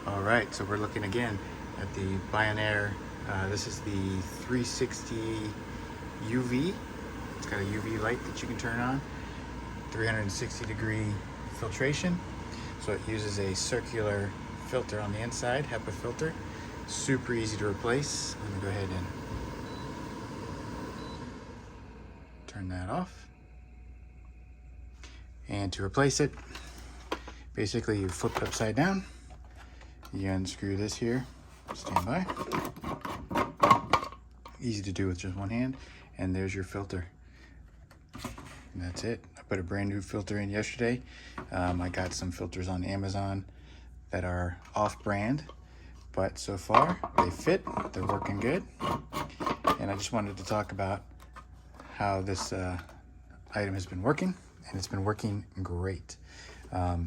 All right, so we're looking again at the Bionaire. This is the 360 UV. It's got a UV light that you can turn on, 360-degree filtration. So it uses a circular filter on the inside, HEPA filter. Super easy to replace. Let me go ahead and turn that off. And to replace it, basically you flip it upside down. You unscrew this here, stand by. Easy to do with just one hand. And there's your filter. And that's it. I put a brand new filter in yesterday. I got some filters on Amazon that are off-brand, but so far they fit, they're working good. And I just wanted to talk about how this item has been working, and it's been working great. I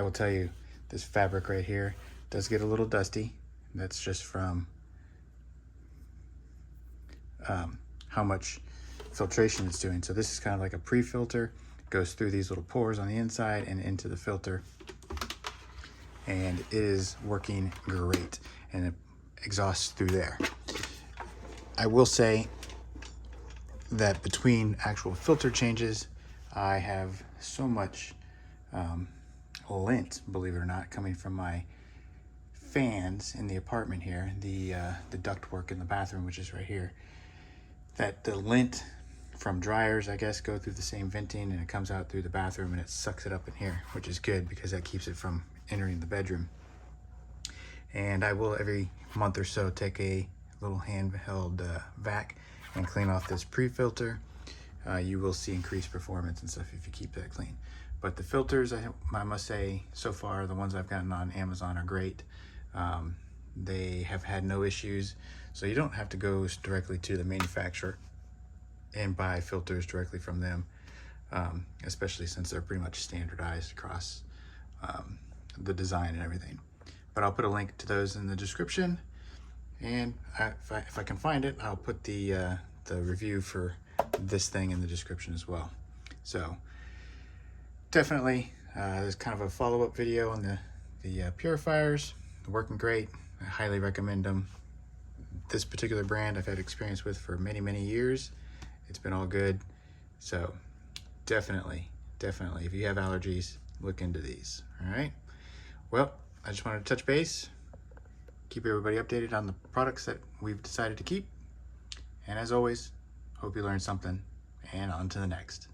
will tell you, this fabric right here does get a little dusty. That's just from how much filtration it's doing. So this is kind of like a pre-filter. It goes through these little pores on the inside and into the filter. And it is working great. And it exhausts through there. I will say that between actual filter changes, I have so much lint, believe it or not, coming from my fans in the apartment here, the ductwork in the bathroom, which is right here, that the lint from dryers, I guess, go through the same venting and it comes out through the bathroom and it sucks it up in here, which is good because that keeps it from entering the bedroom. And I will every month or so take a little handheld vac and clean off this pre-filter. You will see increased performance and stuff if you keep that clean. But the filters, I must say, so far, the ones I've gotten on Amazon are great. They have had no issues, so you don't have to go directly to the manufacturer and buy filters directly from them, especially since they're pretty much standardized across the design and everything. But I'll put a link to those in the description, and if I can find it, I'll put the review for this thing in the description as well. So definitely, there's kind of a follow-up video on the purifiers. They're working great. I highly recommend them. This particular brand I've had experience with for many years. It's been all good. So definitely, if you have allergies, look into these. All right. Well, I just wanted to touch base, keep everybody updated on the products that we've decided to keep. And as always, hope you learned something, and on to the next.